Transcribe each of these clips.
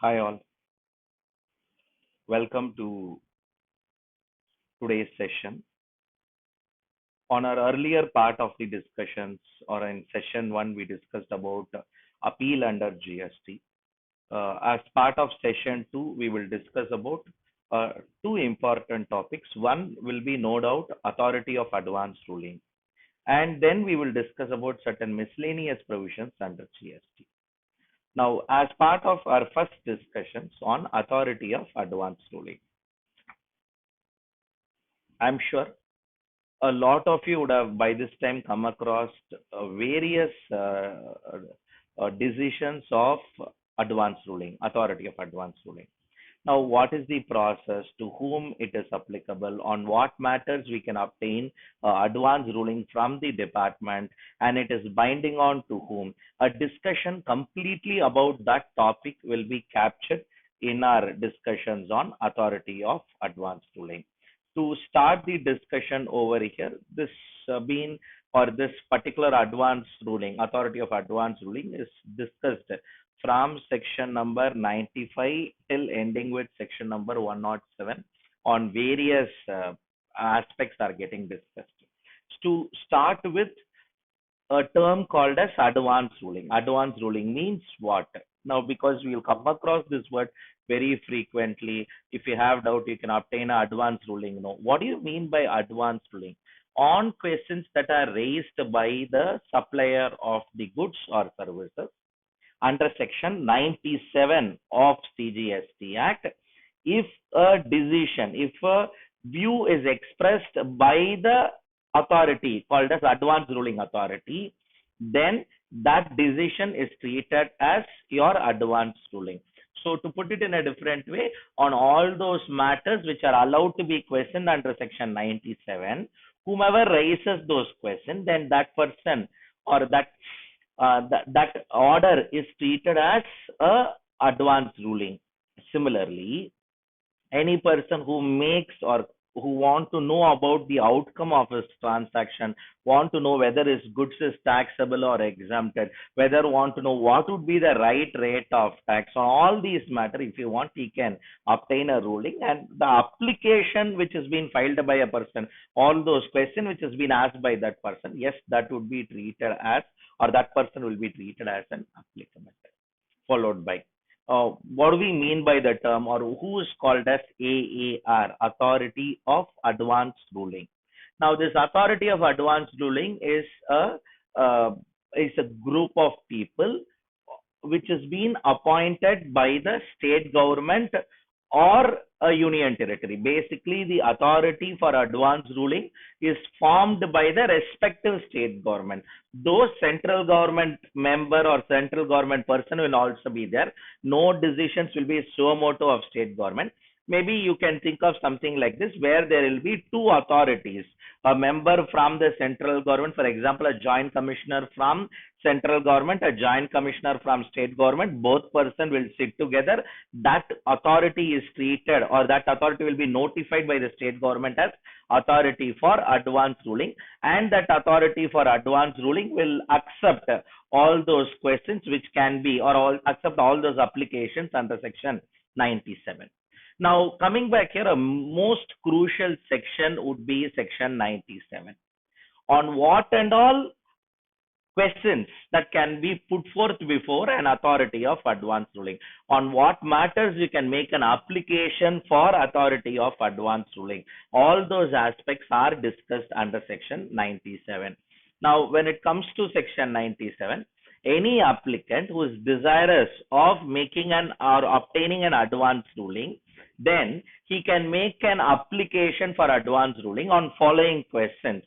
Hi all, welcome to today's session. On our earlier part of the discussions, or in session one, we discussed about appeal under GST. As part of session two, we will discuss about two important topics. One will be no doubt authority of advance ruling, and then we will discuss about certain miscellaneous provisions under GST. Now, as part of our first discussions on authority of advance ruling, I'm sure a lot of you would have by this time come across various decisions of advance ruling, authority of advance ruling. Now, what is the process, to whom it is applicable, on what matters we can obtain advance ruling from the department, and it is binding on to whom. A discussion completely about that topic will be captured in our discussions on authority of advance ruling. To start the discussion over here, this particular advance ruling, authority of advance ruling, is discussed from section number 95 till ending with section number 107 on various aspects are getting discussed. To start with, a term called as advance ruling. Advance ruling means what? Now, because we will come across this word very frequently, if you have doubt, you can obtain an advance ruling. No, what do you mean by advance ruling? On questions that are raised by the supplier of the goods or services under section 97 of CGST Act, if if a view is expressed by the authority called as advance ruling authority, then that decision is treated as your advance ruling. So to put it in a different way, on all those matters which are allowed to be questioned under section 97, whomever raises those questions, then that person or that order is treated as a advance ruling. Similarly, any person who makes or who want to know about the outcome of his transaction, want to know whether his goods is taxable or exempted, whether want to know what would be the right rate of tax. On all these matters, if you want, he can obtain a ruling, and the application which has been filed by a person, all those questions which has been asked by that person, yes, that would be treated as, or that person will be treated as an applicant, followed by what do we mean by the term, or who is called as AAR, Authority of Advance Ruling? Now, this Authority of Advance Ruling uh, is a group of people which has been appointed by the state government or a union territory. Basically, the authority for advance ruling is formed by the respective state government. Those central government member or central government person will also be there. No decisions will be suo motu of state government. Maybe you can think of something like this, where there will be two authorities, a member from the central government, for example, a joint commissioner from central government, a joint commissioner from state government, both person will sit together. That authority is treated, or that authority will be notified by the state government as authority for advance ruling, and that authority for advance ruling will accept all those questions which can be, or accept all those applications under section 97. Now, coming back here, a most crucial section would be section 97. On what and all questions that can be put forth before an authority of advance ruling. On what matters you can make an application for authority of advance ruling. All those aspects are discussed under section 97. Now, when it comes to section 97, any applicant who is desirous of making an or obtaining an advance ruling, then he can make an application for advance ruling on following questions.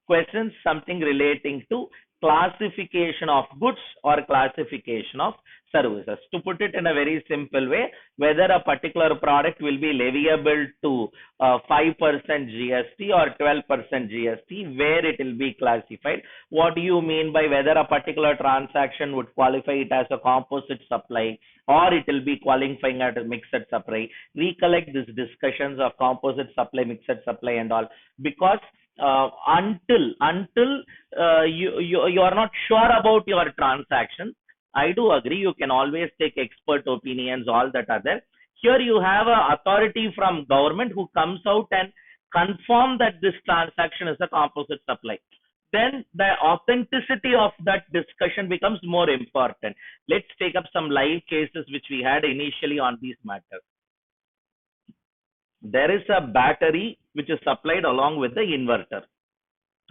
Questions something relating to classification of goods or classification of services. To put it in a very simple way, whether a particular product will be leviable to 5% GST or 12% GST, where it will be classified. What do you mean by whether a particular transaction would qualify it as a composite supply, or it will be qualifying as a mixed supply? Recollect these discussions of composite supply, mixed supply and all, because until you are not sure about your transaction, I do agree. You can always take expert opinions, all that are there. Here you have a authority from government who comes out and confirm that this transaction is a composite supply. Then the authenticity of that discussion becomes more important. Let's take up some live cases which we had initially on these matters. There is a battery which is supplied along with the inverter.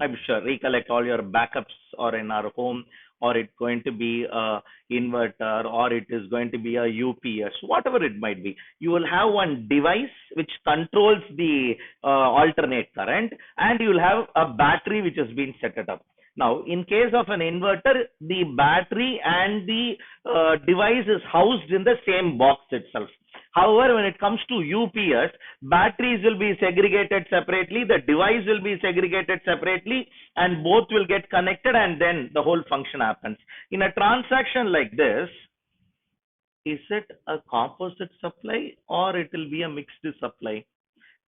I'm sure recollect all your backups or in our home, or it's going to be a inverter, or it is going to be a UPS, whatever it might be. You will have one device which controls the alternate current, and you will have a battery which has been set it up. Now, in case of an inverter, the battery and the device is housed in the same box itself. However, when it comes to UPS, batteries will be segregated separately, the device will be segregated separately, and both will get connected, and then the whole function happens. In a transaction like this, is it a composite supply or it will be a mixed supply?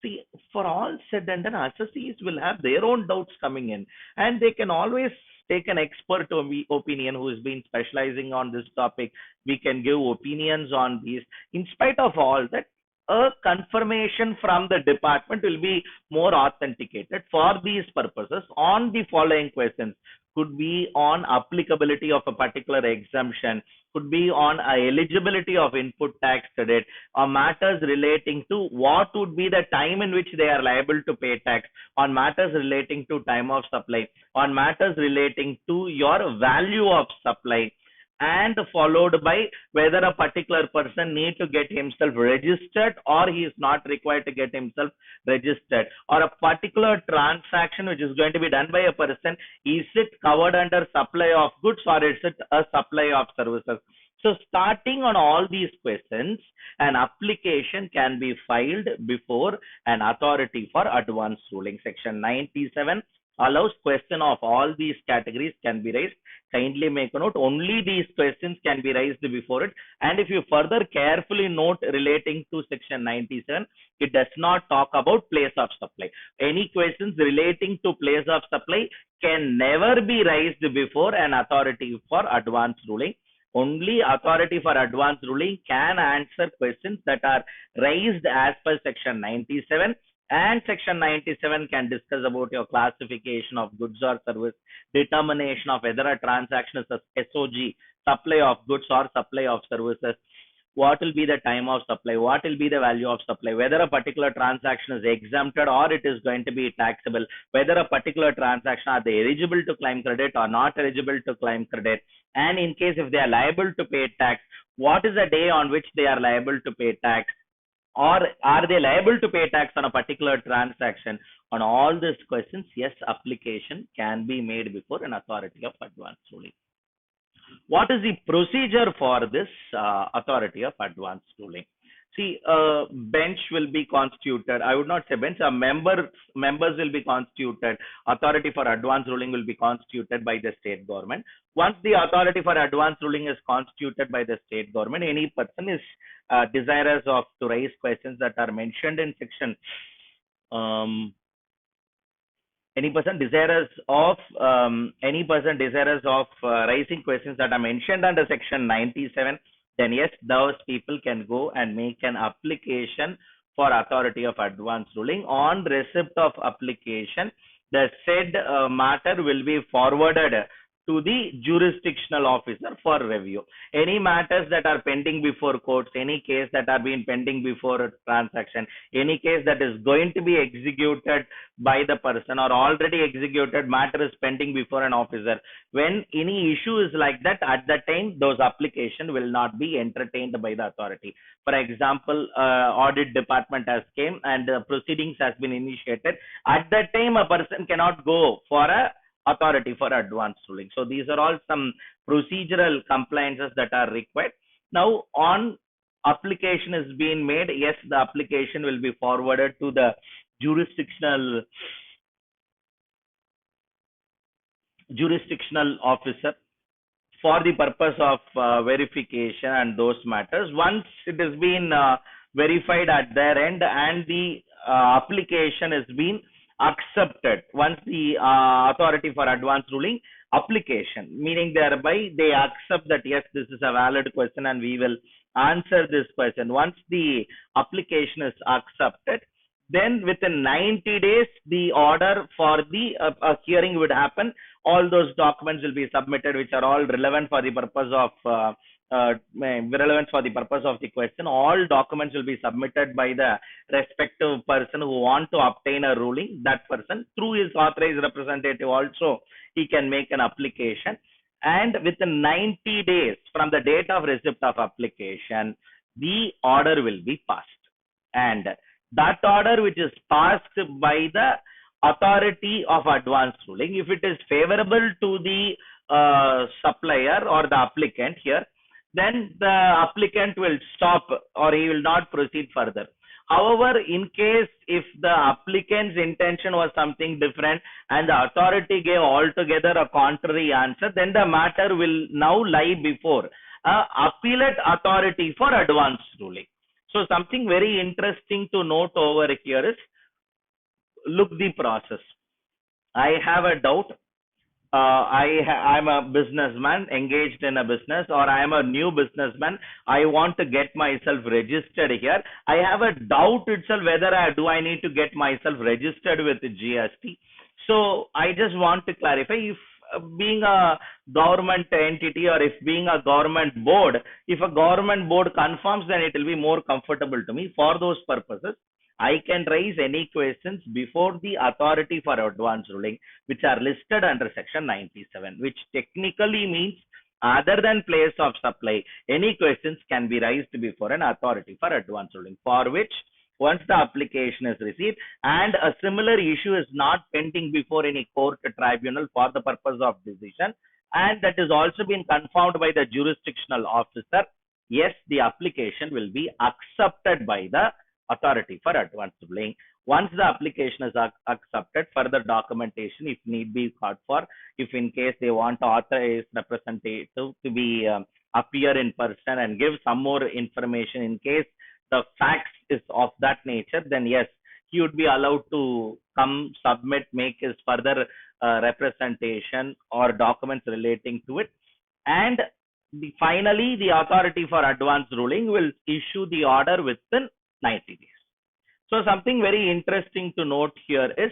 See, for all said and done, assessees will have their own doubts coming in, and they can always take an expert opinion who has been specializing on this topic. We can give opinions on these. In spite of all that, a confirmation from the department will be more authenticated for these purposes on the following questions. Could be on applicability of a particular exemption, could be on eligibility of input tax credit, or matters relating to what would be the time in which they are liable to pay tax, on matters relating to time of supply, on matters relating to your value of supply, and followed by whether a particular person need to get himself registered or he is not required to get himself registered, or a particular transaction which is going to be done by a person, is it covered under supply of goods or is it a supply of services? So starting on all these questions, an application can be filed before an authority for advance ruling. Section 97 allows question of all these categories can be raised. Kindly make a note, only these questions can be raised before it. And if you further carefully note relating to section 97, it does not talk about place of supply. Any questions relating to place of supply can never be raised before an authority for advance ruling. Only authority for advance ruling can answer questions that are raised as per section 97. And section 97 can discuss about your classification of goods or service, determination of whether a transaction is a SOG, supply of goods or supply of services, what will be the time of supply, what will be the value of supply, whether a particular transaction is exempted or it is going to be taxable, whether a particular transaction are they eligible to claim credit or not eligible to claim credit, and in case if they are liable to pay tax, what is the day on which they are liable to pay tax, or are they liable to pay tax on a particular transaction? On all these questions, yes, application can be made before an authority of advance ruling. What is the procedure for this authority of advance ruling? See, a bench will be constituted. I would not say bench. Members will be constituted. Authority for advance ruling will be constituted by the state government. Once the authority for advance ruling is constituted by the state government, any person is desirous of to raise questions that are mentioned in section. Any person desirous of raising questions that are mentioned under section 97, then yes, those people can go and make an application for authority of advance ruling. On receipt of application, the said matter will be forwarded to the jurisdictional officer for review. Any matters that are pending before courts, any case that are being pending before a transaction, any case that is going to be executed by the person or already executed matter is pending before an officer. When any issue is like that, at that time, those application will not be entertained by the authority. For example, audit department has came and proceedings has been initiated. At that time, a person cannot go for a authority for advance ruling. So these are all some procedural compliances that are required. Now, on application is being made, yes, the application will be forwarded to the jurisdictional officer for the purpose of verification and those matters. Once it has been verified at their end and the application has been accepted, once the authority for advance ruling application, meaning thereby they accept that yes, this is a valid question and we will answer this question. Once the application is accepted, then within 90 days, the order for the hearing would happen. All those documents will be submitted, which are all relevant for the purpose of relevant for the purpose of the question. All documents will be submitted by the respective person who want to obtain a ruling. That person, through his authorized representative, also he can make an application. And within 90 days from the date of receipt of application, the order will be passed. And that order which is passed by the authority of advance ruling, if it is favorable to the supplier or the applicant here, then the applicant will stop or he will not proceed further. However, in case if the applicant's intention was something different and the authority gave altogether a contrary answer, then the matter will now lie before appellate authority for advance ruling. So something very interesting to note over here is, look the process. I have a doubt. I'm a businessman engaged in a business, or I am a new businessman. I want to get myself registered here. I have a doubt itself whether I need to get myself registered with the GST. So I just want to clarify, if being a government entity or if being a government board, if a government board confirms, then it will be more comfortable to me. For those purposes, I can raise any questions before the authority for advance ruling, which are listed under section 97, which technically means other than place of supply, any questions can be raised before an authority for advance ruling, for which once the application is received and a similar issue is not pending before any court tribunal for the purpose of decision, and that is also been confirmed by the jurisdictional officer, yes, the application will be accepted by the authority for advance ruling. Once the application is accepted, further documentation, if need be, called for. If in case they want authorized representative to be appear in person and give some more information, in case the facts is of that nature, then yes, he would be allowed to come, submit, make his further representation or documents relating to it. And finally, the authority for advance ruling will issue the order within 90 days. So something very interesting to note here is,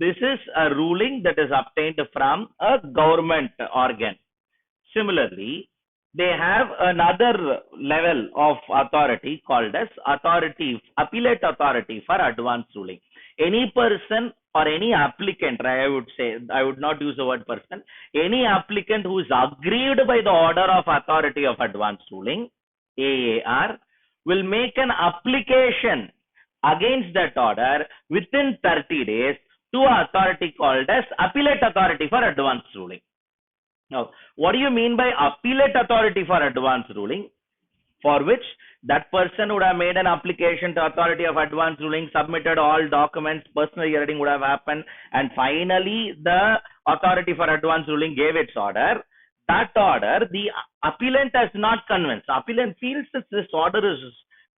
this is a ruling that is obtained from a government organ. Similarly, they have another level of authority called as appellate authority for advance ruling. Any person or any applicant, I would say, I would not use the word person, any applicant who is aggrieved by the order of authority of advance ruling, AAR, will make an application against that order within 30 days to an authority called as appellate authority for advance ruling. Now, what do you mean by appellate authority for advance ruling? For which that person would have made an application to authority of advance ruling, submitted all documents, personal hearing would have happened, and finally the authority for advance ruling gave its order. That order, the appellant has not convinced. Appellant feels that this order is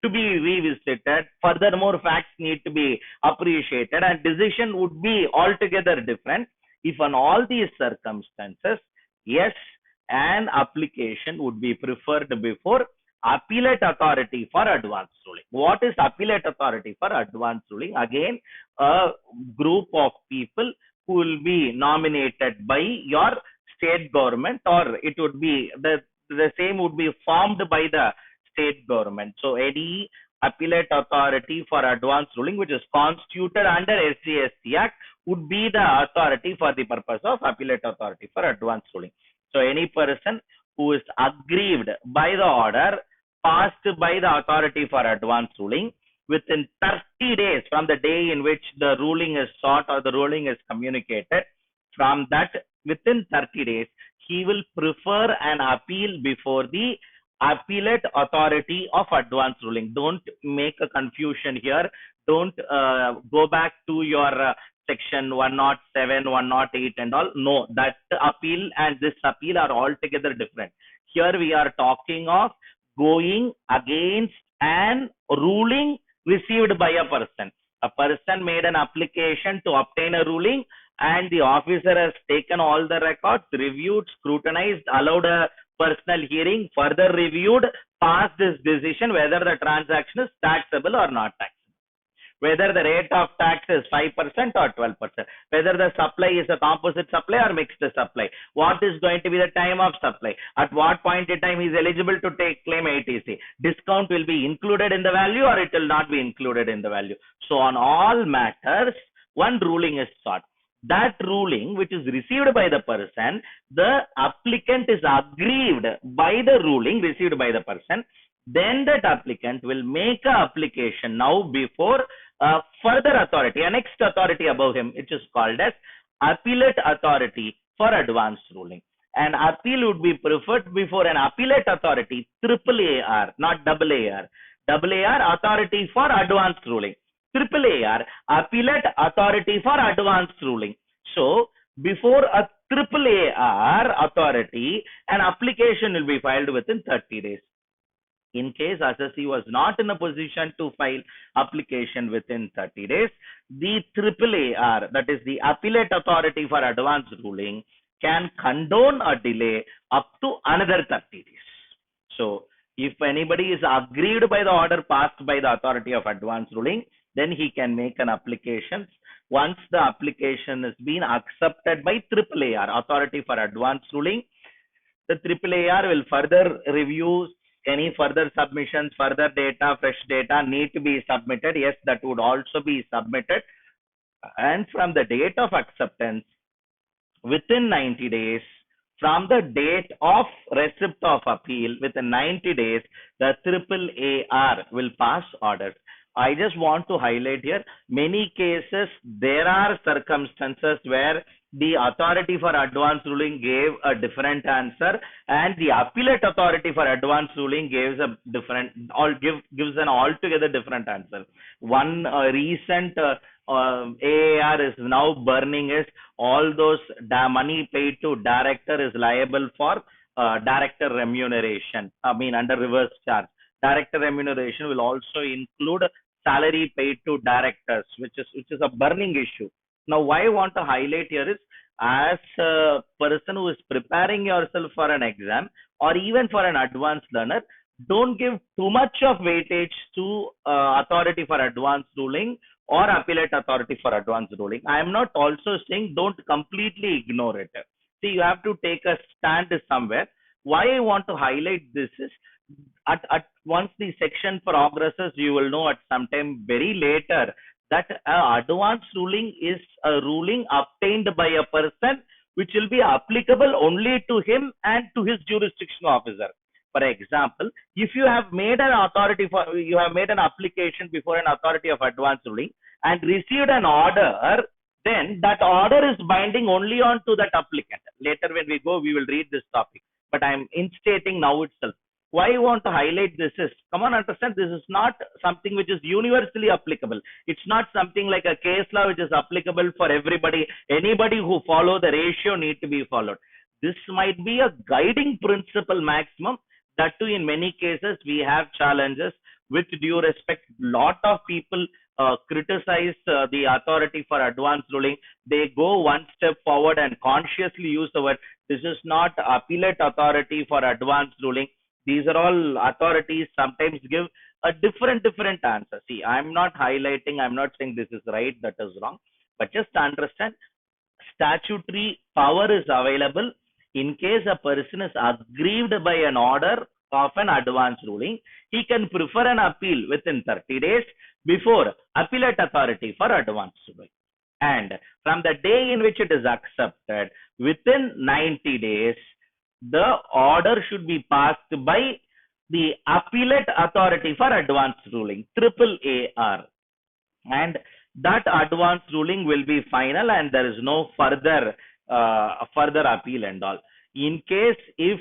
to be revisited. Furthermore, facts need to be appreciated, and decision would be altogether different. If on all these circumstances, yes, an application would be preferred before appellate authority for advance ruling. What is appellate authority for advance ruling? Again, a group of people who will be nominated by your state government, or it would be the same would be formed by the state government. So any appellate authority for advance ruling which is constituted under SGST Act would be the authority for the purpose of appellate authority for advance ruling. So any person who is aggrieved by the order passed by the authority for advance ruling within 30 days from the day in which the ruling is sought or the ruling is communicated, from that within 30 days, he will prefer an appeal before the appellate authority of advance ruling. Don't make a confusion here. Don't go back to your section 107, 108 and all. No, that appeal and this appeal are altogether different. Here we are talking of going against an ruling received by a person. A person made an application to obtain a ruling, and the officer has taken all the records, reviewed, scrutinized, allowed a personal hearing, further reviewed, passed this decision whether the transaction is taxable or not taxable. Whether the rate of tax is 5% or 12%, whether the supply is a composite supply or mixed supply, what is going to be the time of supply, at what point in time he is eligible to take claim ATC, discount will be included in the value or it will not be included in the value. So on all matters, one ruling is sought. That ruling which is received by the person, the applicant is aggrieved by the ruling received by the person, then that applicant will make an application now before further authority, a next authority above him, which is called as appellate authority for advance ruling. An appeal would be preferred before an appellate authority, AAAR, not AAR. AAR, authority for advance ruling. AAAR, appellate authority for advance ruling. So, before a AAAR authority, an application will be filed within 30 days. In case assessee was not in a position to file application within 30 days, the AAAR, that is the appellate authority for advance ruling, can condone a delay up to another 30 days. So, if anybody is aggrieved by the order passed by the authority of advance ruling, then he can make an application. Once the application has been accepted by AAAR, authority for advance ruling, the AAAR will further review any further submissions, further data, fresh data need to be submitted. Yes, that would also be submitted. And from the date of acceptance, within 90 days, from the date of receipt of appeal, within 90 days, the AAAR will pass orders. I just want to highlight here, many cases, there are circumstances where the authority for advance ruling gave a different answer and the appellate authority for advance ruling gives a different, gives an altogether different answer. One recent AAR is now burning is all those money paid to director is liable for director remuneration. I mean under reverse charge. Director remuneration will also include salary paid to directors, which is a burning issue. Now, why I want to highlight here is, as a person who is preparing yourself for an exam or even for an advanced learner, don't give too much of weightage to authority for advanced ruling or appellate authority for advanced ruling. I am not also saying don't completely ignore it. See, you have to take a stand somewhere. Why I want to highlight this is, at once the section progresses, you will know at some time very later that advance ruling is a ruling obtained by a person which will be applicable only to him and to his jurisdiction officer. For example, if you have made an application before an authority of advance ruling and received an order, then that order is binding only on to that applicant. Later when we go, we will read this topic. But I am instating now itself. Why I want to highlight this is, come on, understand, this is not something which is universally applicable. It's not something like a case law which is applicable for everybody. Anybody who follow the ratio need to be followed. This might be a guiding principle maximum. That too, in many cases, we have challenges. With due respect, lot of people criticize the authority for advance ruling. They go one step forward and consciously use the word, this is not appellate authority for advance ruling. These are all authorities sometimes give a different answer. See, I'm not highlighting, I'm not saying this is right, that is wrong, but just understand statutory power is available in case a person is aggrieved by an order of an advance ruling. He can prefer an appeal within 30 days before appellate authority for advance ruling. And from the day in which it is accepted, within 90 days, the order should be passed by the appellate authority for advance ruling, AAAR. And that advance ruling will be final and there is no further appeal and all. In case if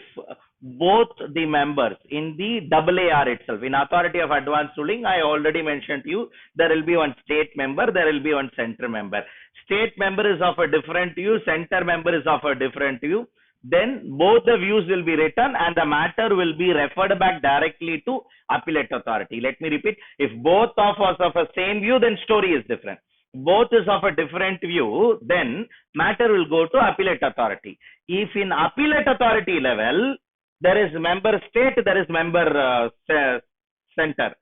both the members in the AAR itself, in authority of advance ruling, I already mentioned to you, there will be one state member, there will be one center member. State member is of a different view, center member is of a different view. then both the views will be written and the matter will be referred back directly to appellate authority. Let me repeat, if both of us of a same view, then story is different. Both is of a different view, then matter will go to appellate authority. If in appellate authority level, there is member state, there is member center.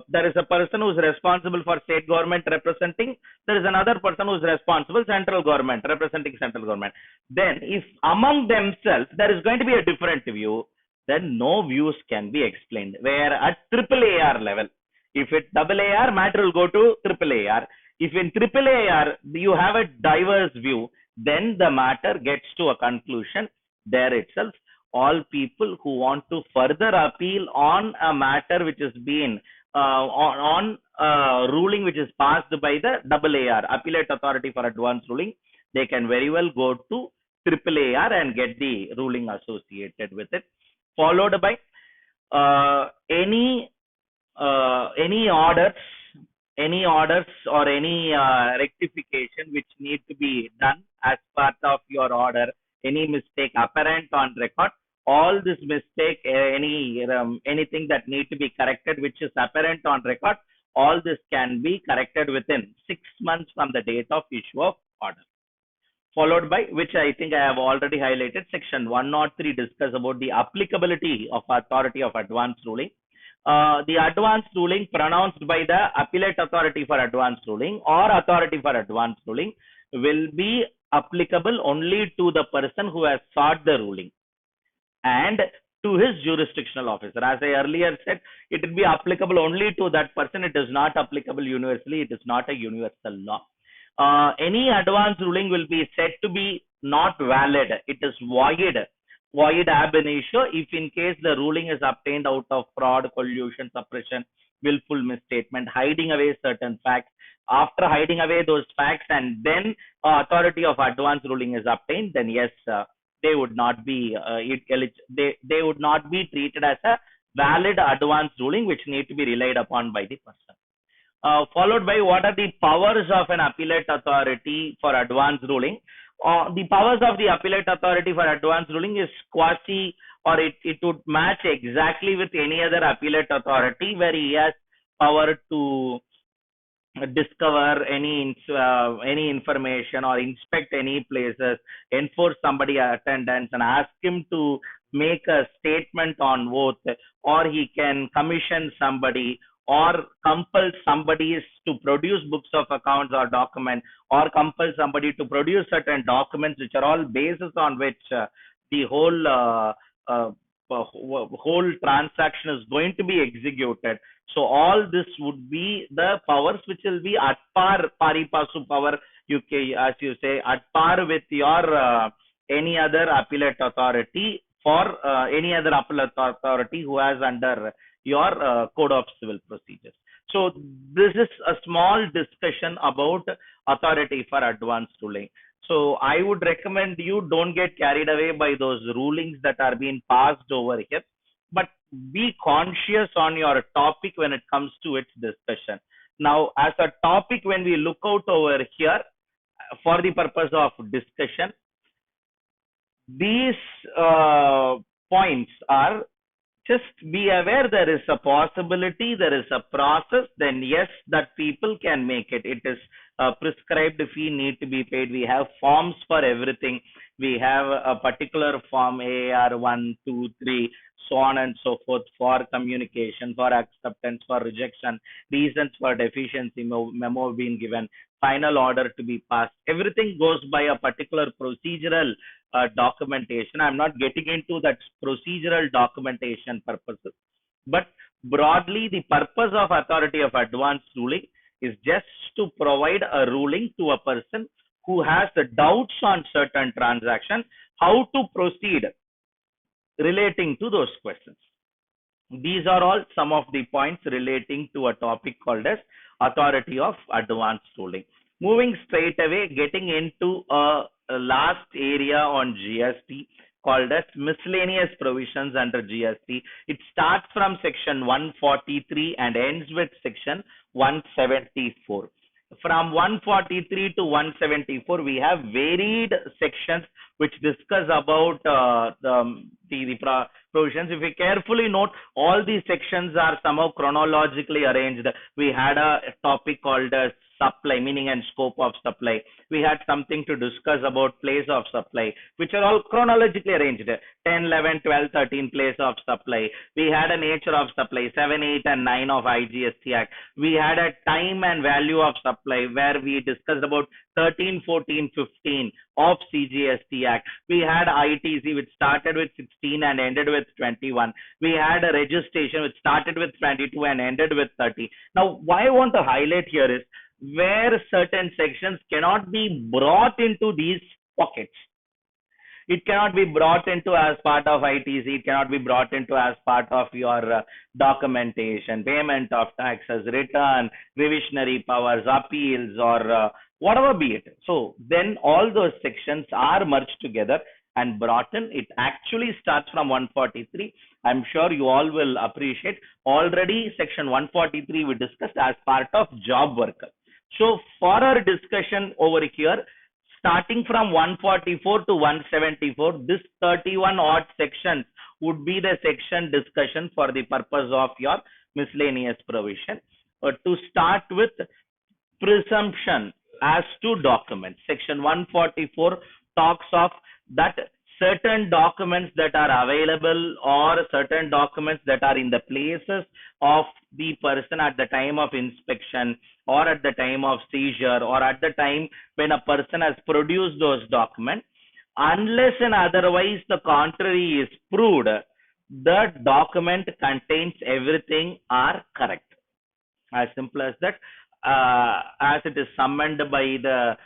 There is a person who is responsible for state government representing. There is another person who is responsible central government representing central government. Then, if among themselves there is going to be a different view, then no views can be explained. Where at triple AR level, if it's double AR, matter will go to triple AR. If in triple AR you have a diverse view, then the matter gets to a conclusion there itself. All people who want to further appeal on a matter which has been on ruling which is passed by the double AR, Appellate Authority for Advance Ruling, they can very well go to triple AR and get the ruling associated with it, followed by any orders or any rectification which need to be done as part of your order, any mistake apparent on record, all this mistake, anything that need to be corrected which is apparent on record, all this can be corrected within 6 months from the date of issue of order. Followed by, which I think I have already highlighted, section 103 discuss about the applicability of authority of advance ruling. The advance ruling pronounced by the appellate authority for advance ruling or authority for advance ruling will be applicable only to the person who has sought the ruling and to his jurisdictional officer. As I earlier said, it will be applicable only to that person. It is not applicable universally. It is not a universal law. Any advance ruling will be said to be not valid. It is void ab initio if in case the ruling is obtained out of fraud, collusion, suppression, willful misstatement, hiding away certain facts. After hiding away those facts and then authority of advance ruling is obtained, then yes, they would not be they would not be treated as a valid advance ruling which need to be relied upon by the person. Followed by, what are the powers of an appellate authority for advance ruling? The powers of the appellate authority for advance ruling is quasi, or it would match exactly with any other appellate authority where he has power to discover any information or inspect any places, enforce somebody attendance and ask him to make a statement on oath, or he can commission somebody or compel somebody to produce books of accounts or documents, or compel somebody to produce certain documents which are all basis on which the whole transaction is going to be executed. So all this would be the powers which will be at par, pari passu power, as you say, at par with your any other appellate authority for any other appellate authority who has under your code of civil procedures. So this is a small discussion about authority for advance ruling. So I would recommend you don't get carried away by those rulings that are being passed over here, but be conscious on your topic when it comes to its discussion. Now, as a topic, when we look out over here for the purpose of discussion, these points are, just be aware there is a possibility, there is a process, then yes, that people can make it. It is prescribed fee need to be paid. We have forms for everything. We have a particular form, AR 1, 2, 3, so on and so forth, for communication, for acceptance, for rejection, reasons for deficiency, memo being given, final order to be passed. Everything goes by a particular procedural documentation. I'm not getting into that procedural documentation purposes, but broadly, the purpose of authority of advance ruling is just to provide a ruling to a person who has the doubts on certain transactions, how to proceed relating to those questions. These are all some of the points relating to a topic called as authority of advance ruling. Moving straight away, getting into a last area on GST called as miscellaneous provisions under GST. It starts from section 143 and ends with section 174. from 143 to 174, we have varied sections which discuss about the provisions. If we carefully note, all these sections are somehow chronologically arranged. We had a topic called supply, meaning and scope of supply. We had something to discuss about place of supply, which are all chronologically arranged. 10, 11, 12, 13 place of supply. We had a nature of supply, 7, 8, and 9 of IGST Act. We had a time and value of supply where we discussed about 13, 14, 15 of CGST Act. We had ITC which started with 16 and ended with 21. We had a registration which started with 22 and ended with 30. Now, why I want to highlight here is where certain sections cannot be brought into these pockets. It cannot be brought into as part of ITC. It cannot be brought into as part of your documentation, payment of taxes, return, revisionary powers, appeals, or whatever be it. So then all those sections are merged together and brought in. It actually starts from 143. I'm sure you all will appreciate. Already section 143 we discussed as part of job worker. So for our discussion over here, starting from 144 to 174, this 31 odd sections would be the section discussion for the purpose of your miscellaneous provision. To start with, presumption as to documents. Section 144 talks of that certain documents that are available or certain documents that are in the places of the person at the time of inspection or at the time of seizure or at the time when a person has produced those documents, unless and otherwise the contrary is proved, the document contains everything are correct. As simple as that. As it is summoned by the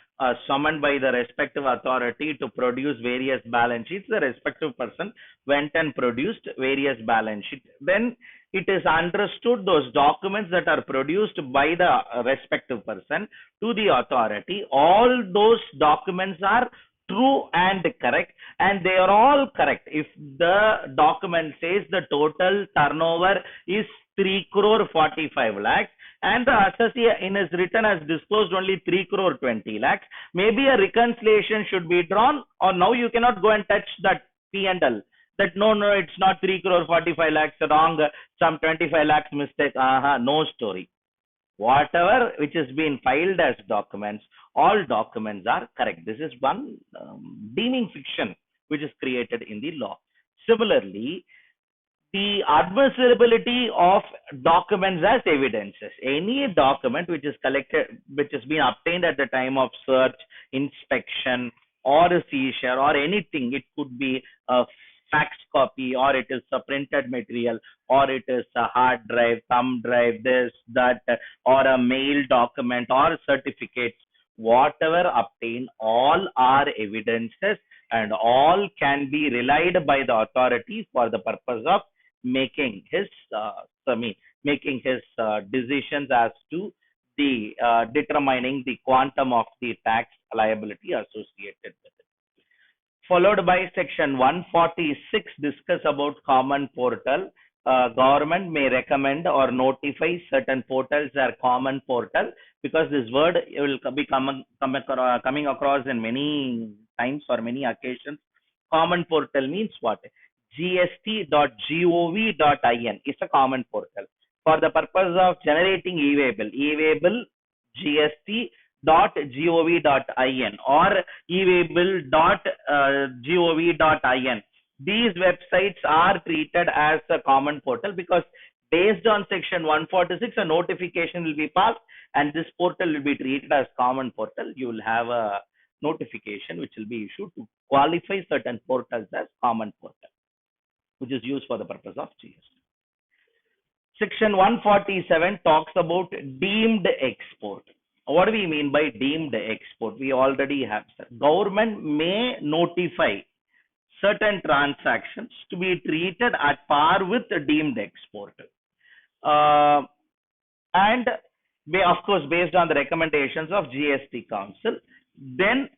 respective authority to produce various balance sheets, the respective person went and produced various balance sheets. Then it is understood those documents that are produced by the respective person to the authority, all those documents are true and correct, and they are all correct. If the document says the total turnover is 3 crore 45 lakhs, and the assessee in his return has disclosed only 3 crore 20 lakhs, maybe a reconciliation should be drawn, or now you cannot go and touch that P&L. That no, it's not 3 crore 45 lakhs, wrong, some 25 lakhs mistake, no story. Whatever which has been filed as documents, all documents are correct. This is one deeming fiction which is created in the law. Similarly, the admissibility of documents as evidences. Any document which is collected, which has been obtained at the time of search, inspection, or a seizure, or anything, it could be a fax copy, or it is a printed material, or it is a hard drive, thumb drive, this, that, or a mail document, or certificates. Whatever obtained, all are evidences, and all can be relied by the authority for the purpose of making his decisions as to the determining the quantum of the tax liability associated with it. Followed by section 146 discuss about common portal. Government may recommend or notify certain portals are common portal, because this word will be coming across in many times or many occasions. Common portal means what? gst.gov.in is a common portal for the purpose of generating e-waybill, gst.gov.in or e-waybill.gov.in. These websites are treated as a common portal because based on section 146, a notification will be passed and this portal will be treated as common portal. You will have a notification which will be issued to qualify certain portals as common portal, which is used for the purpose of GST. Section 147 talks about deemed export. What do we mean by deemed export? We already have said. Government may notify certain transactions to be treated at par with the deemed export. And of course, based on the recommendations of GST Council, then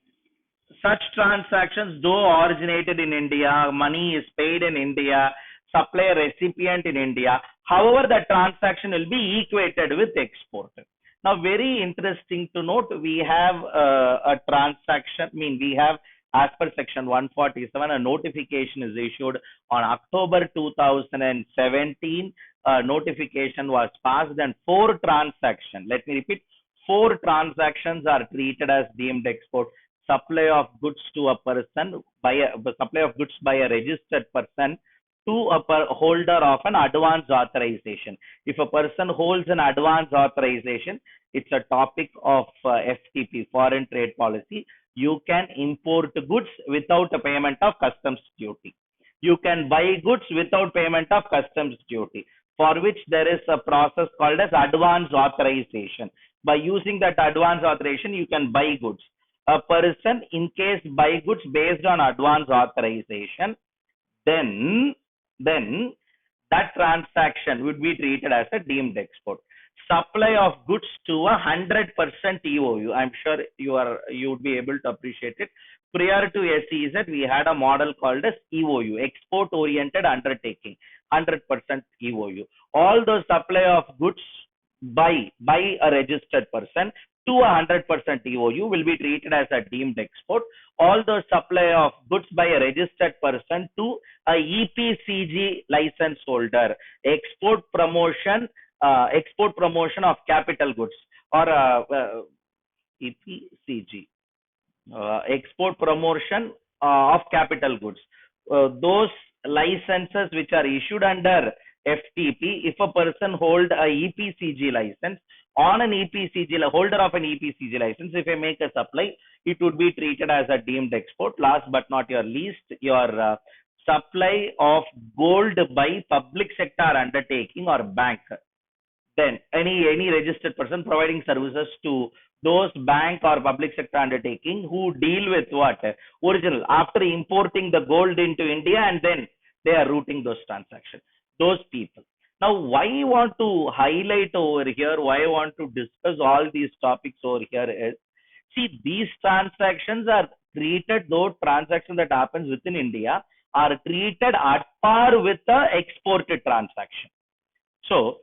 such transactions, though originated in India, money is paid in India, supplier recipient in India, however, the transaction will be equated with export. Now, very interesting to note, we have a transaction, we have, as per section 147, a notification is issued on October 2017. Notification was passed and four transactions, let me repeat, four transactions are treated as deemed export. Supply of goods to a person by a supply of goods by a registered person to a holder of an advance authorization. If a person holds an advance authorization, it's a topic of FTP, foreign trade policy. You can import goods without a payment of customs duty. You can buy goods without payment of customs duty, for which there is a process called as advance authorization. By using that advance authorization, you can buy goods. A person, in case buy goods based on advance authorization, then that transaction would be treated as a deemed export. Supply of goods to 100% EOU. I'm sure you would be able to appreciate it. Prior to SEZ, we had a model called as EOU, export oriented undertaking, 100% EOU. All those supply of goods by a registered person to 100% EOU will be treated as a deemed export. All those supply of goods by a registered person to a EPCG license holder, export promotion of capital goods, or EPCG, export promotion of capital goods. Those licenses which are issued under FTP, if a person hold a EPCG license, on an EPCG, holder of an EPCG license, if I make a supply, it would be treated as a deemed export. Last but not your least, your supply of gold by public sector undertaking or bank. Then any registered person providing services to those bank or public sector undertaking who deal with what? Original. After importing the gold into India, and then they are routing those transactions. Those people. Now, why I want to highlight over here, why I want to discuss all these topics over here is, see, these transactions are treated, those transactions that happens within India are treated at par with the exported transaction. So,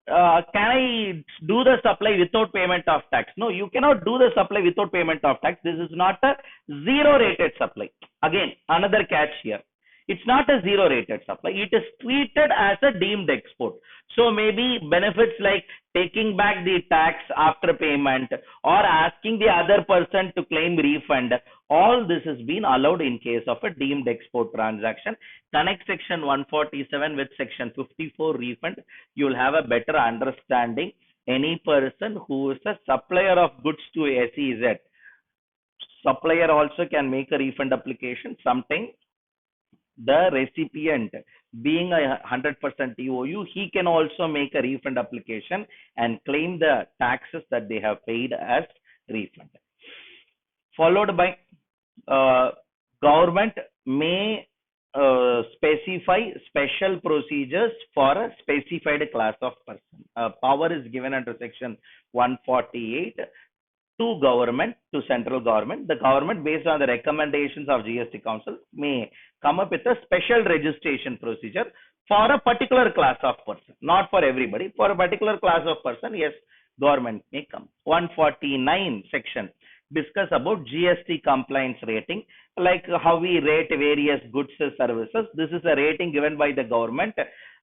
can I do the supply without payment of tax? No, you cannot do the supply without payment of tax. This is not a zero rated supply. Again, another catch here. It's not a zero rated supply. It is treated as a deemed export. So maybe benefits like taking back the tax after payment or asking the other person to claim refund. All this has been allowed in case of a deemed export transaction. Connect section 147 with section 54 refund. You will have a better understanding. Any person who is a supplier of goods to SEZ, supplier also can make a refund application. Sometimes the recipient being a 100% EOU, he can also make a refund application and claim the taxes that they have paid as refund. Followed by government may specify special procedures for a specified class of person. Power is given under section 148 to government, to central government. The government, based on the recommendations of GST Council, may come up with a special registration procedure for a particular class of person, not for everybody. For a particular class of person, yes, government may come. 149 section discuss about GST compliance rating, like how we rate various goods and services. This is a rating given by the government.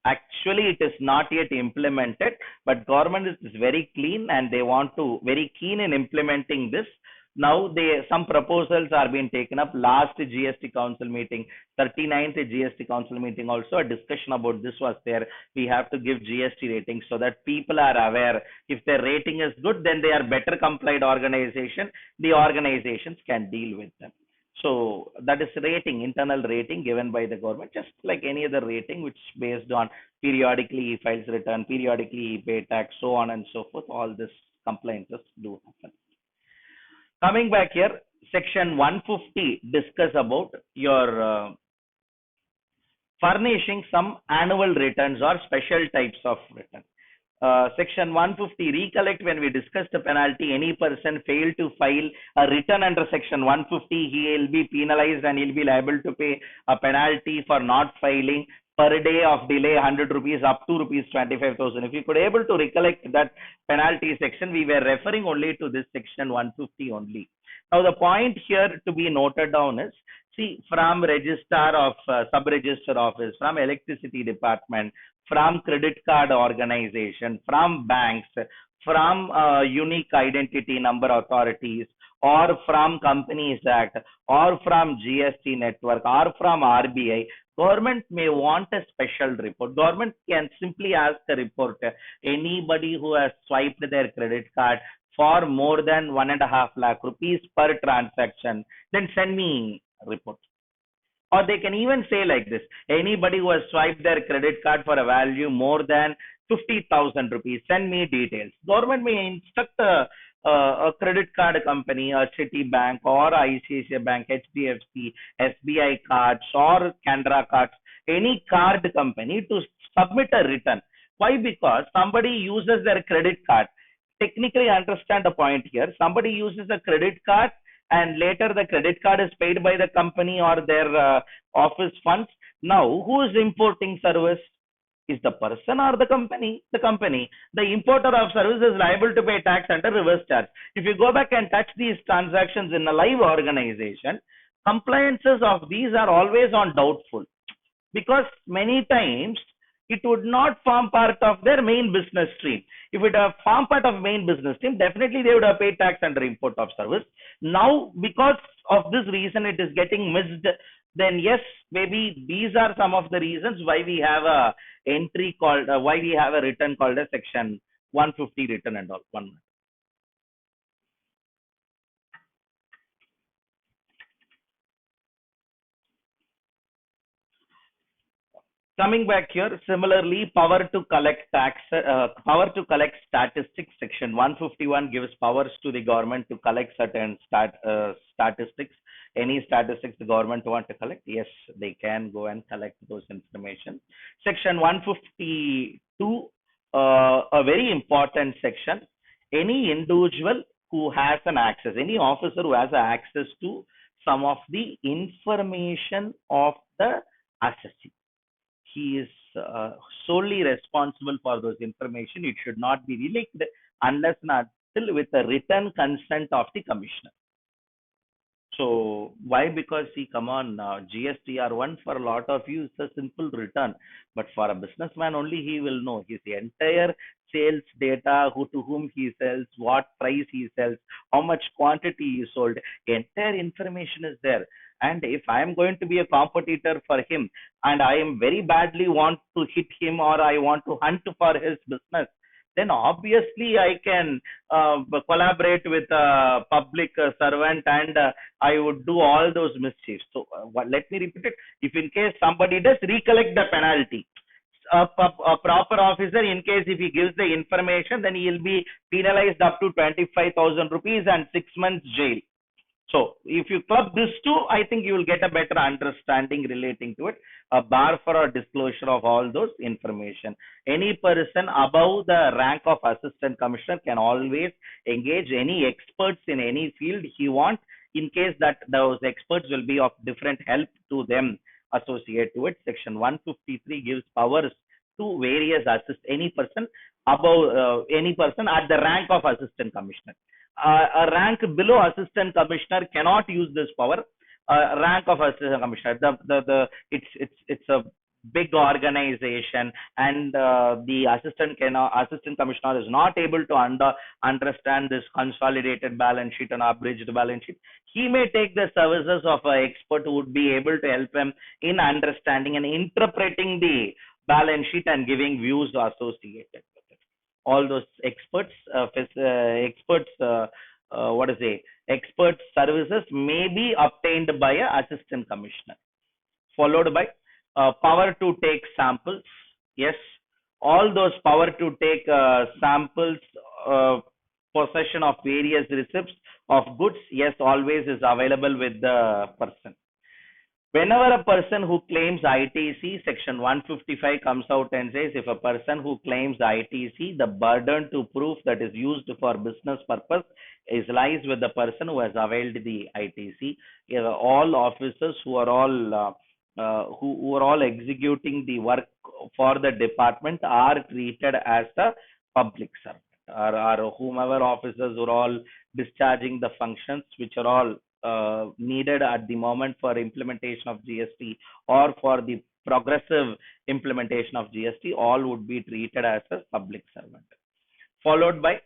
Actually, it is not yet implemented, but government is very clean and they want to very keen in implementing this. Now some proposals are being taken up. Last GST Council meeting, 39th GST Council meeting, also a discussion about this was there. We have to give GST ratings so that people are aware. If their rating is good, then they are better complied organization. The organizations can deal with them. So that is rating, internal rating given by the government, just like any other rating, which is based on periodically he files return, periodically he pay tax, so on and so forth. All this compliances do happen. Coming back here, section 150 discuss about your furnishing some annual returns or special types of return. Section 150, recollect when we discussed the penalty, any person failed to file a return under section 150, he will be penalized and he'll be liable to pay a penalty for not filing per day of delay 100 rupees up to rupees 25,000. If you could able to recollect that penalty section, we were referring only to this section 150 only. Now the point here to be noted down is, see, from registrar of sub-register office, from electricity department, from credit card organization, from banks, from unique identity number authorities, or from Companies Act, or from GST network, or from RBI, government may want a special report. Government can simply ask the reporter, anybody who has swiped their credit card for more than 1.5 lakh rupees per transaction, then send me a report. Or they can even say like this, anybody who has swiped their credit card for a value more than 50,000 rupees, send me details. Government may instruct a credit card company, a Citibank or ICICI Bank, HDFC, SBI cards or Canara cards, any card company to submit a return. Why? Because somebody uses their credit card. Technically understand the point here. Somebody uses a credit card and later the credit card is paid by the company or their office funds. Now, who is importing service? Is the person or the company? The company. The importer of service is liable to pay tax under reverse charge. If you go back and touch these transactions in a live organization, compliances of these are always on doubtful, because many times it would not form part of their main business stream. If it have formed part of main business stream, definitely they would have paid tax under import of service. Now, because of this reason, it is getting missed. Then yes, maybe these are some of the reasons why we have a entry called, why we have a return called a section 150 return and all. One. Coming back here, similarly, power to collect statistics section 151 gives powers to the government to collect certain statistics. Any statistics the government want to collect, yes, they can go and collect those information. Section 152, a very important section. Any individual who has an access, any officer who has access to some of the information of the assessee, he is solely responsible for those information. It should not be released unless not until with the written consent of the commissioner. So why? Because see, come on, GSTR1 for a lot of you is a simple return, but for a businessman only he will know his entire sales data, who to whom he sells, what price he sells, how much quantity he sold. Entire information is there. And if I am going to be a competitor for him, and I am very badly want to hit him or I want to hunt for his business, then obviously I can collaborate with a public servant and I would do all those mischiefs. So let me repeat it. If in case somebody does recollect the penalty, a proper officer, in case if he gives the information, then he will be penalized up to 25,000 rupees and 6 months jail. So if you club these two, I think you will get a better understanding relating to it. A bar for a disclosure of all those information. Any person above the rank of assistant commissioner can always engage any experts in any field he wants, in case that those experts will be of different help to them associated to it. Section 153 gives powers to various any person above any person at the rank of assistant commissioner. A rank below assistant commissioner cannot use this power. Rank of assistant commissioner, it's a big organization, and the assistant commissioner is not able to understand this consolidated balance sheet and abridged balance sheet. He may take the services of an expert who would be able to help him in understanding and interpreting the balance sheet and giving views associated. All those experts, expert services may be obtained by a assistant commissioner. Followed by power to take samples. Yes, all those power to take samples, possession of various receipts of goods, yes, always is available with the person. Whenever a person who claims ITC, section 155 comes out and says, if a person who claims ITC, the burden to prove that is used for business purpose is lies with the person who has availed the ITC. All officers who are all who are all executing the work for the department are treated as the public servant, or whomever officers are all discharging the functions which are all needed at the moment for implementation of GST or for the progressive implementation of GST, all would be treated as a public servant. Followed by,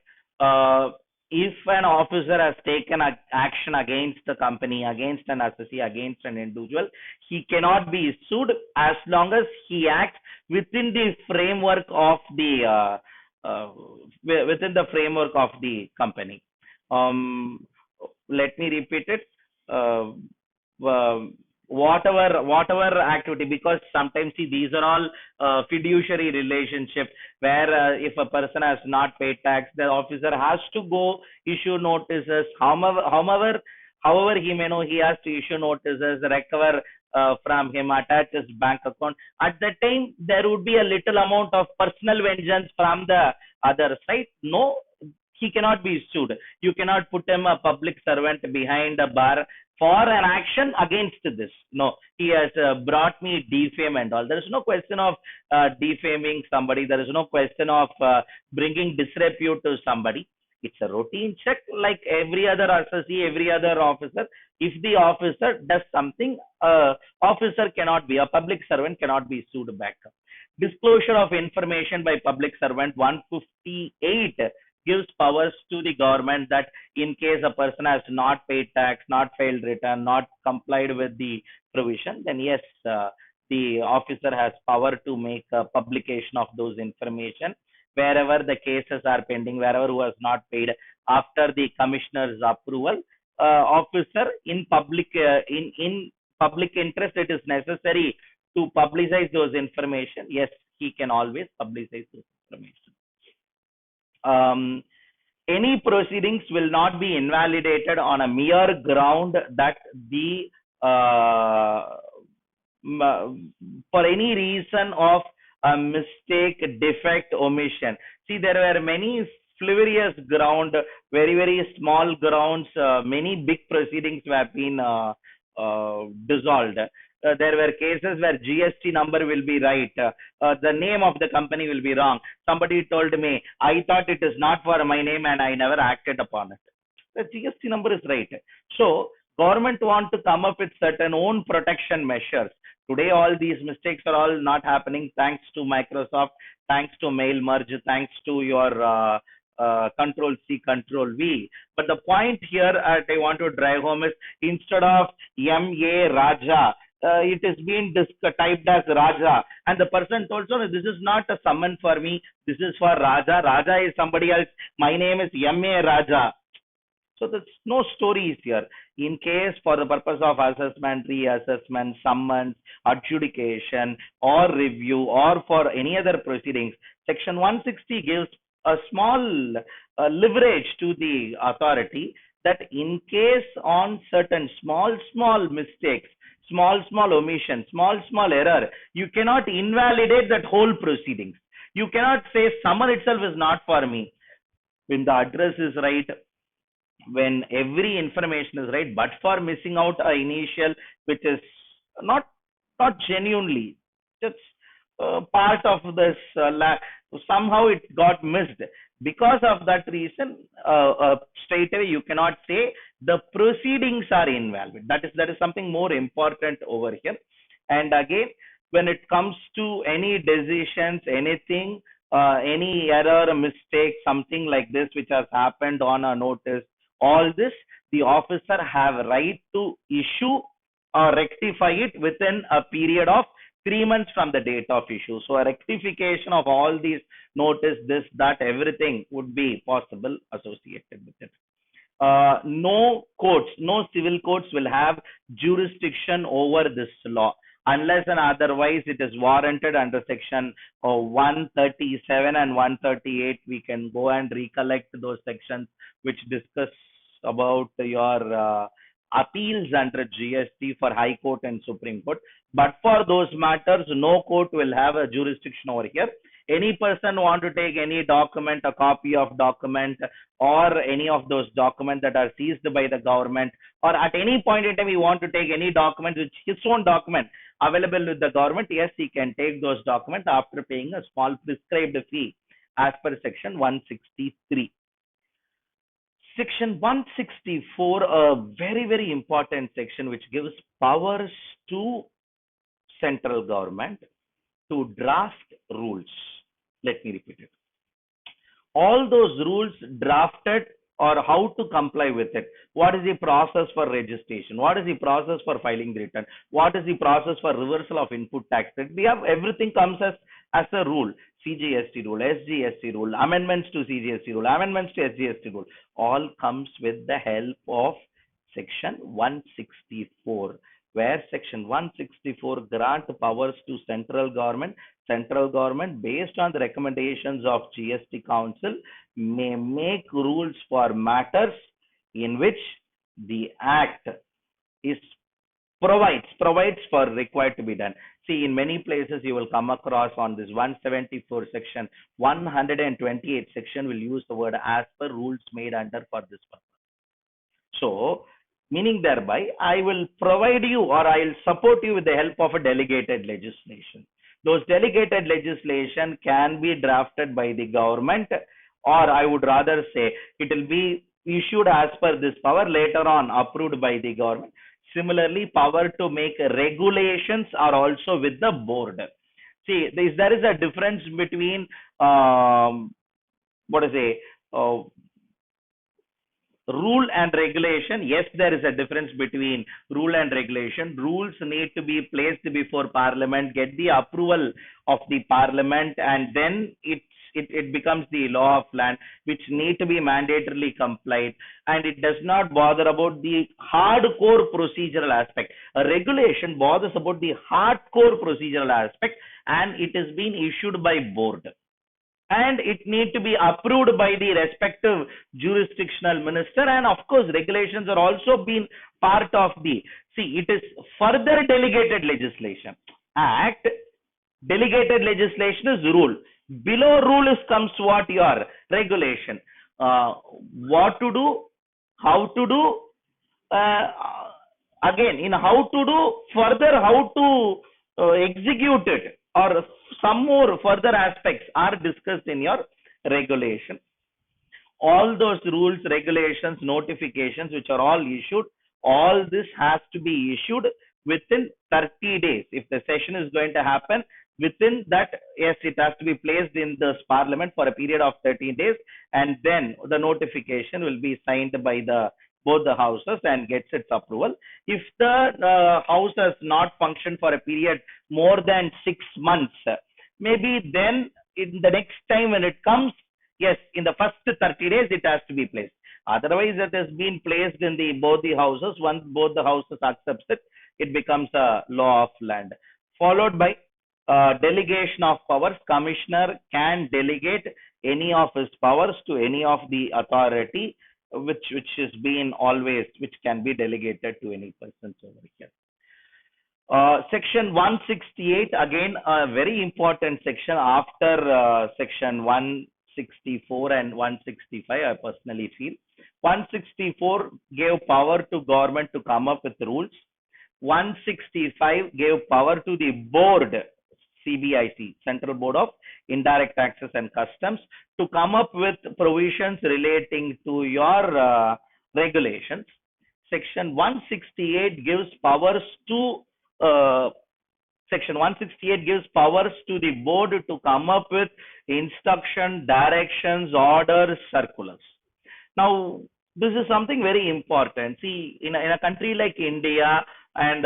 if an officer has taken action against the company, against an associate, against an individual, he cannot be sued as long as he acts within the framework of the within the framework of the company. Let me repeat it. Uh, whatever activity, because sometimes see, these are all fiduciary relationship where if a person has not paid tax, the officer has to go issue notices. However he may know, he has to issue notices, recover from him, attach his bank account. At that time, there would be a little amount of personal vengeance from the other side. No, he cannot be sued. You cannot put him a public servant behind a bar for an action against this. No, he has brought me defame and all. There is no question of defaming somebody. There is no question of bringing disrepute to somebody. It's a routine check like every other associate, every other officer. If the officer does something, officer cannot be, a public servant cannot be sued back. Disclosure of information by public servant 158 gives powers to the government that in case a person has not paid tax, not filed return, not complied with the provision, then yes, the officer has power to make a publication of those information wherever the cases are pending, wherever who has not paid after the commissioner's approval. Officer in public interest, it is necessary to publicize those information. Yes, he can always publicize those information. Any proceedings will not be invalidated on a mere ground that the for any reason of a mistake, defect, omission. See, there were many frivolous ground, very small grounds. Many big proceedings have been dissolved. There were cases where GST number will be right, the name of the company will be wrong. Somebody told me, I thought it is not for my name and I never acted upon it. The GST number is right. So government want to come up with certain own protection measures. Today, all these mistakes are all not happening thanks to Microsoft, thanks to mail merge, thanks to your Control C, Control V. But the point here I want to drive home is, instead of M.A. Raja, it is being typed as Raja, and the person told, so this is not a summon for me, this is for Raja. Raja is somebody else. My name is M.A. Raja. So there's no stories here. In case for the purpose of assessment, reassessment, summons, adjudication, or review, or for any other proceedings, Section 160 gives a small leverage to the authority that in case on certain small mistakes, small omission, small error, you cannot invalidate that whole proceedings. You cannot say summon itself is not for me. When the address is right, when every information is right, but for missing out an initial which is not genuinely, just part of this, somehow it got missed. Because of that reason, straight away you cannot say the proceedings are invalid. That is something more important over here. And again, when it comes to any decisions, anything, any error, mistake, something like this which has happened on a notice, all this, the officer have right to issue or rectify it within a period of 3 months from the date of issue. So a rectification of all these notice, this, that, everything would be possible associated with it. No courts, no civil courts will have jurisdiction over this law unless and otherwise it is warranted under section 137 and 138. We can go and recollect those sections which discuss about your appeals under GST for High Court and Supreme Court. But for those matters, no court will have a jurisdiction over here. Any person want to take any document, a copy of document, or any of those documents that are seized by the government, or at any point in time he want to take any document, which his own document, available with the government, yes, he can take those documents after paying a small prescribed fee as per section 163. Section 164, a very, very important section which gives powers to central government to draft rules. Let me repeat it. All those rules drafted or how to comply with it. What is the process for registration? What is the process for filing the return? What is the process for reversal of input tax? We have everything comes as a rule. CGST rule, SGST rule, amendments to CGST rule, amendments to SGST rule, all comes with the help of section 164, where section 164 grant powers to central government based on the recommendations of GST Council may make rules for matters in which the act is provides for required to be done. See, in many places you will come across on this 174 section, 128 section will use the word as per rules made under for this purpose. So, meaning thereby, I will provide you or I will support you with the help of a delegated legislation. Those delegated legislation can be drafted by the government, or I would rather say it will be issued as per this power, later on approved by the government. Similarly, power to make regulations are also with the board. See, there is a difference between what is a rule and regulation. Yes, there is a difference between rule and regulation. Rules need to be placed before parliament, get the approval of the parliament, and then it becomes the law of land, which need to be mandatorily complied, and it does not bother about the hardcore procedural aspect. A regulation bothers about the hardcore procedural aspect, and it is being issued by board, and it need to be approved by the respective jurisdictional minister, and of course regulations are also been part of the, see, it is further delegated legislation. Act, delegated legislation is rule. Below rule is comes what? Your regulation. What to do, how to do, again in how to do, further how to execute it, or some more further aspects are discussed in your regulation. All those rules, regulations, notifications which are all issued, all this has to be issued within 30 days. If the session is going to happen, within that, yes, it has to be placed in this parliament for a period of 13 days, and then the notification will be signed by both the houses and gets its approval. If the house has not functioned for a period more than 6 months, maybe then in the next time when it comes, yes, in the first 30 days it has to be placed. Otherwise, it has been placed in both the houses. Once both the houses accept it, it becomes a law of land. Followed by delegation of powers. Commissioner can delegate any of his powers to any of the authority which is being always, which can be delegated to any person over here. Section 168, again a very important section after section 164 and 165, I personally feel. 164 gave power to government to come up with rules. 165 gave power to the board, CBIC, Central Board of Indirect Taxes and Customs, to come up with provisions relating to your regulations. Section 168 gives powers to Section 168 gives powers to the board to come up with instruction, directions, orders, circulars. Now, this is something very important. See, in a country like India, and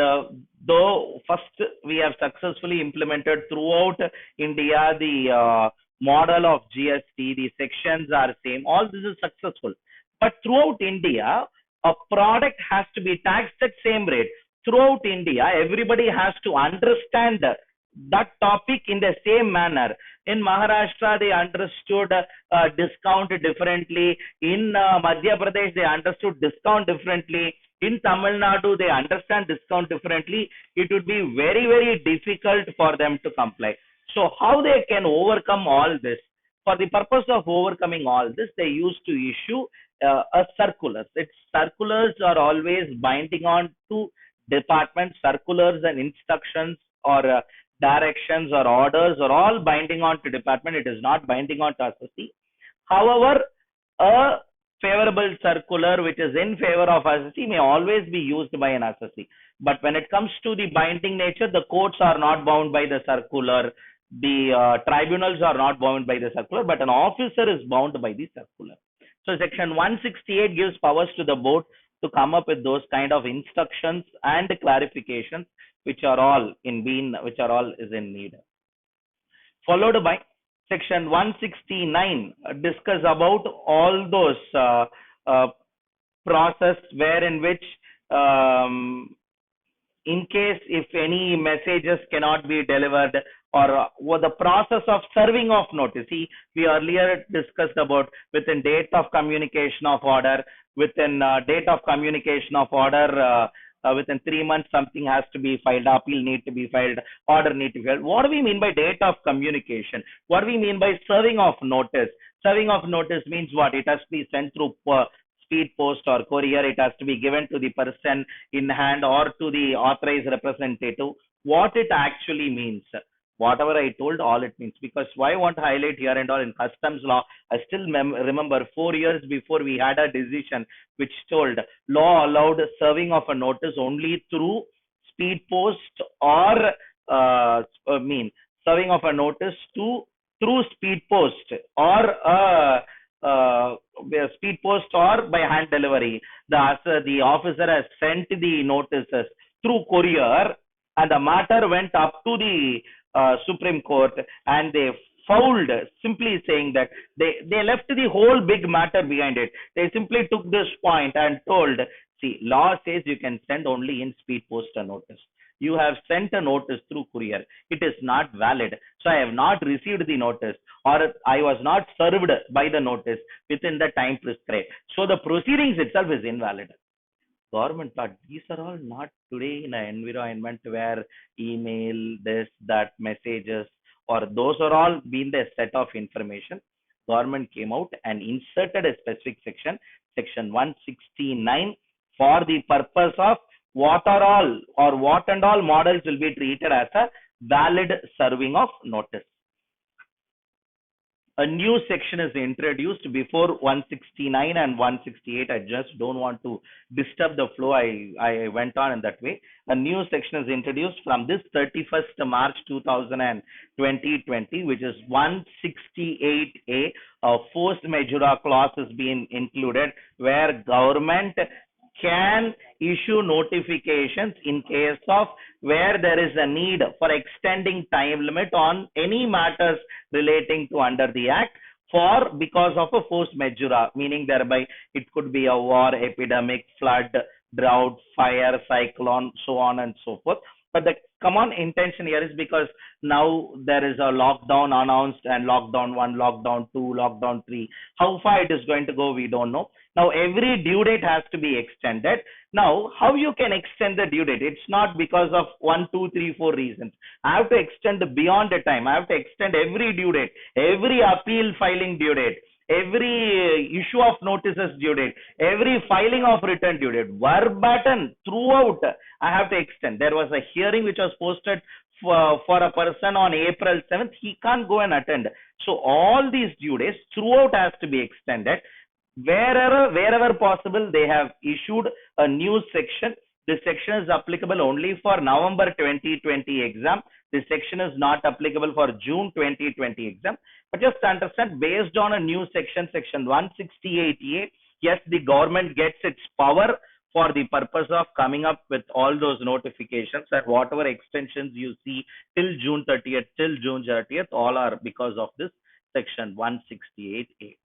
though first we have successfully implemented throughout India the model of GST, the sections are same, all this is successful. But throughout India, a product has to be taxed at same rate. Throughout India, everybody has to understand that topic in the same manner. In Maharashtra, they understood discount differently. In Madhya Pradesh, they understood discount differently. In Tamil Nadu, they understand discount differently. It would be very, very difficult for them to comply. So how they can overcome all this? For the purpose of overcoming all this, they used to issue a circulars. Its circulars are always binding on to department circulars and instructions or directions or orders are all binding on to department. It is not binding on to assessee. However, a favorable circular which is in favor of assessee may always be used by an assessee. But when it comes to the binding nature, the courts are not bound by the circular. The tribunals are not bound by the circular, but an officer is bound by the circular. So section 168 gives powers to the board to come up with those kind of instructions and clarifications which are all is in need. Followed by section 169 discuss about all those process wherein which in case if any messages cannot be delivered or the process of serving of notice. See, we earlier discussed about within date of communication of order, within date of communication of order, within 3 months something has to be filed, appeal need to be filed, order need to be filed. What do we mean by date of communication? What do we mean by serving of notice? Serving of notice means what? It has to be sent through speed post or courier. It has to be given to the person in hand or to the authorized representative. What it actually means, whatever I told, all it means. Because why I want to highlight here and all, in customs law, I still remember 4 years before we had a decision which told law allowed serving of a notice only through speed post or serving of a notice through speed post or speed post or by hand delivery. The officer has sent the notices through courier, and the matter went up to the Supreme Court, and they fouled, simply saying that they left the whole big matter behind it. They simply took this point and told, see, law says you can send only in speed post a notice. You have sent a notice through courier. It is not valid. So I have not received the notice, or I was not served by the notice within the time prescribed. So the proceedings itself is invalid. Government thought these are all not today in an environment where email, this, that, messages, or those are all been the set of information. Government came out and inserted a specific section, section 169, for the purpose of what are all or what and all models will be treated as a valid serving of notice. A new section is introduced before 169 and 168. I just don't want to disturb the flow. I went on in that way. A new section is introduced from this 31st March 2020, which is 168A. A force majeure clause is being included, where government can issue notifications in case of where there is a need for extending time limit on any matters relating to under the act for because of a force majeure, meaning thereby it could be a war, epidemic, flood, drought, fire, cyclone, so on and so forth. But the common intention here is because now there is a lockdown announced, and lockdown 1, lockdown 2, lockdown 3. How far it is going to go, we don't know. Now every due date has to be extended. Now, how you can extend the due date? It's not because of 1, 2, 3, 4 reasons. I have to extend beyond the time. I have to extend every due date, every appeal filing due date, every issue of notices due date, every filing of return due date, verbatim throughout. I have to extend. There was a hearing which was posted for a person on April 7th. He can't go and attend. So all these due dates throughout has to be extended. Wherever possible, they have issued a new section. This section is applicable only for November 2020 exam. This section is not applicable for June 2020 exam. But just understand, based on a new section, section 168A, yes, the government gets its power for the purpose of coming up with all those notifications, and whatever extensions you see till June 30th, all are because of this section 168A.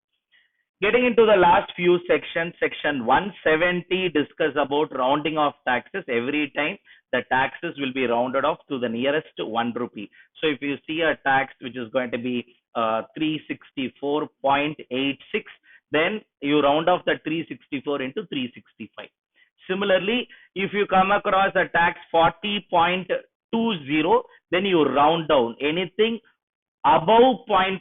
Getting into the last few sections, section 170 discuss about rounding off taxes. Every time the taxes will be rounded off to the nearest 1 rupee. So if you see a tax which is going to be 364.86, then you round off the 364 into 365. Similarly, if you come across a tax 40.20, then you round down. Anything above 0.5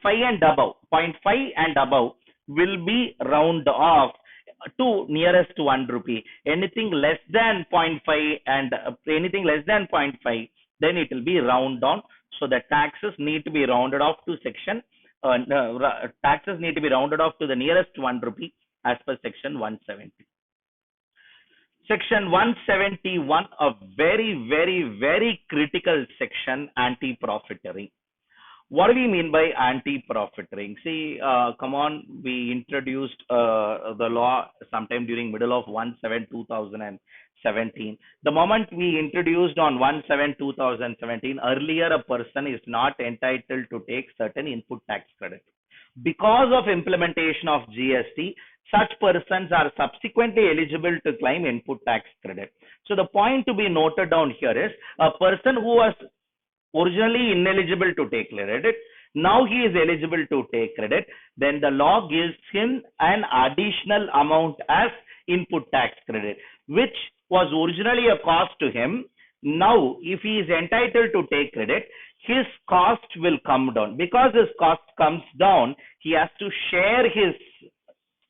and above, 0.5 and above will be round off. to nearest 1 rupee. Anything less than zero point 0.5 and anything less than zero point 0.5, then it will be round down. So the taxes need to be rounded off to section, taxes need to be rounded off to the nearest 1 rupee as per section 170. Section 171, a very, very, very critical section, anti-profiteering. What do we mean by anti-profiteering? See, come on, we introduced the law sometime during middle of 1/7/2017. The moment we introduced on 1/7/2017, earlier a person is not entitled to take certain input tax credit. Because of implementation of GST, such persons are subsequently eligible to claim input tax credit. So the point to be noted down here is a person who was originally ineligible to take credit, now he is eligible to take credit, then the law gives him an additional amount as input tax credit, which was originally a cost to him. Now, if he is entitled to take credit, his cost will come down. Because his cost comes down, he has to share his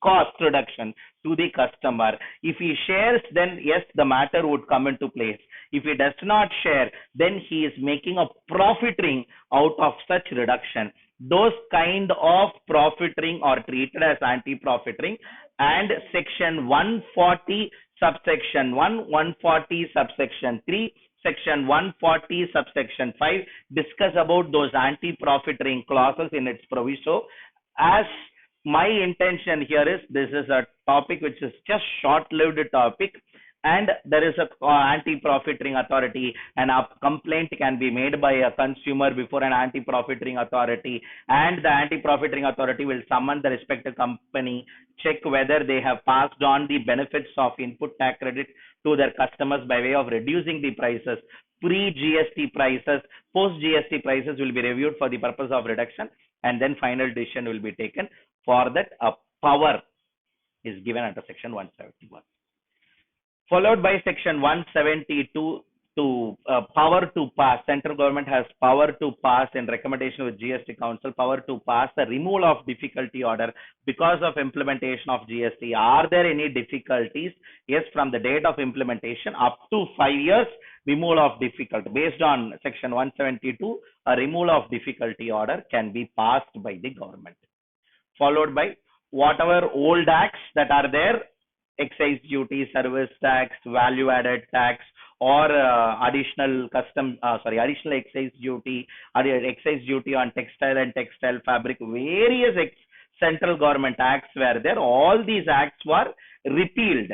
cost reduction to the customer. If he shares, then yes, the matter would come into place. If he does not share, then he is making a profiteering out of such reduction. Those kind of profiteering are treated as anti-profiteering, and section 140 subsection 1, 140 subsection 3, section 140 subsection 5 discuss about those anti-profiteering clauses in its proviso. As my intention here is, this is a topic which is just short-lived topic, and there is a anti-profiteering authority, and a complaint can be made by a consumer before an anti-profiteering authority, and the anti-profiteering authority will summon the respective company, check whether they have passed on the benefits of input tax credit to their customers by way of reducing the prices. Pre-GST prices, post-GST prices will be reviewed for the purpose of reduction, and then final decision will be taken. For that, a power is given under section 171. Followed by section 172 to power to pass. Central government has power to pass in recommendation with GST Council, power to pass the removal of difficulty order because of implementation of GST. Are there any difficulties? Yes, from the date of implementation up to 5 years, removal of difficulty. Based on section 172, a removal of difficulty order can be passed by the government. Followed by whatever old acts that are there, excise duty, service tax, value added tax, or additional excise duty, excise duty on textile and textile fabric, various central government acts were there. All these acts were repealed.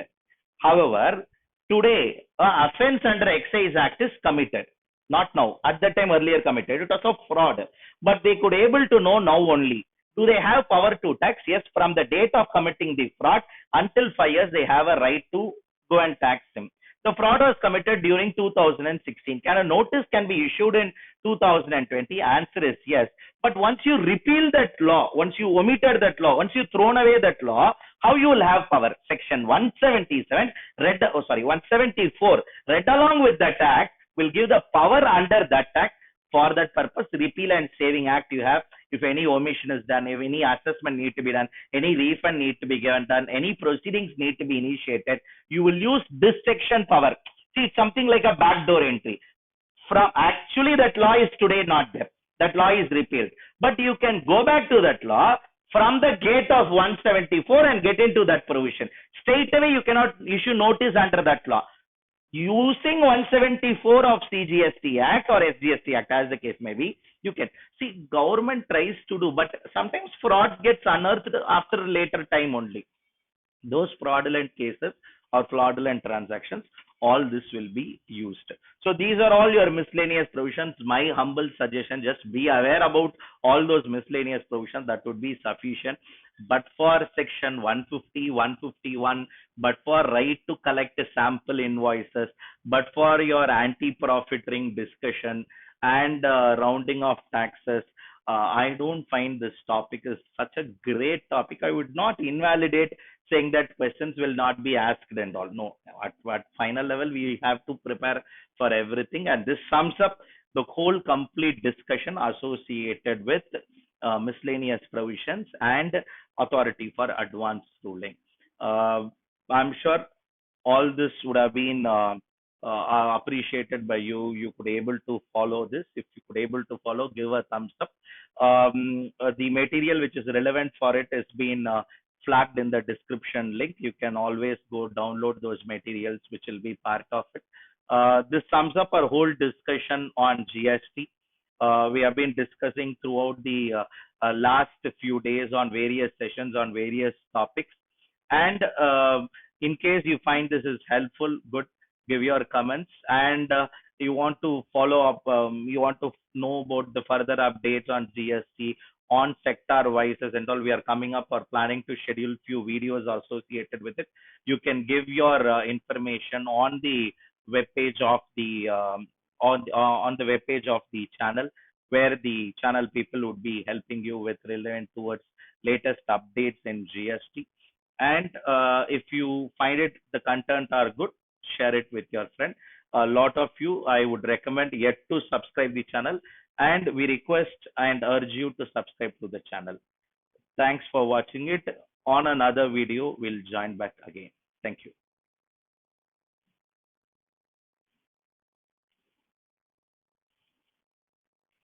However, today, offense under Excise Act is committed. Not now. At that time, earlier committed. It was of fraud. But they could able to know now only. Do they have power to tax? Yes, from the date of committing the fraud until 5 years, they have a right to go and tax him. The fraud was committed during 2016. Can a notice can be issued in 2020? Answer is yes. But once you repeal that law, once you omitted that law, once you thrown away that law, how you will have power? Section 174, read along with that act, will give the power under that act. For that purpose, repeal and saving act you have. If any omission is done, if any assessment need to be done, any refund need to be given done, any proceedings need to be initiated, you will use this section power. See, it's something like a backdoor entry. From actually that law is today not there. That law is repealed. But you can go back to that law from the gate of 174 and get into that provision. Straight away you cannot issue notice under that law. Using 174 of CGST Act or SGST Act, as the case may be, you can see government tries to do, but sometimes fraud gets unearthed after later time only. Those fraudulent cases or fraudulent transactions, all this will be used. So these are all your miscellaneous provisions. My humble suggestion, just be aware about all those miscellaneous provisions. That would be sufficient. But for section 150, 151, but for right to collect sample invoices, but for your anti-profiteering discussion and rounding of taxes, I don't find this topic is such a great topic. I would not invalidate saying that questions will not be asked and all. No, at final level, we have to prepare for everything. And this sums up the whole complete discussion associated with miscellaneous provisions and authority for advance ruling. Uh, I'm sure all this would have been appreciated by you. You could able to follow this. If you could able to follow, give a thumbs up. The material which is relevant for it has been flagged in the description link. You can always go download those materials, which will be part of it. This sums up our whole discussion on GST. We have been discussing throughout the last few days on various sessions on various topics. And in case you find this is helpful, good, give your comments. And you want to follow up, you want to know about the further updates on GST, on sector wises and all, we are coming up or planning to schedule few videos associated with it. You can give your information on the web page of the on the web page of the channel, where the channel people would be helping you with relevant towards latest updates in GST. And if you find it the content are good, share it with your friend. A lot of you, I would recommend yet to subscribe the channel, and we request and urge you to subscribe to the channel. Thanks for watching it. On another video, we'll join back again. Thank you.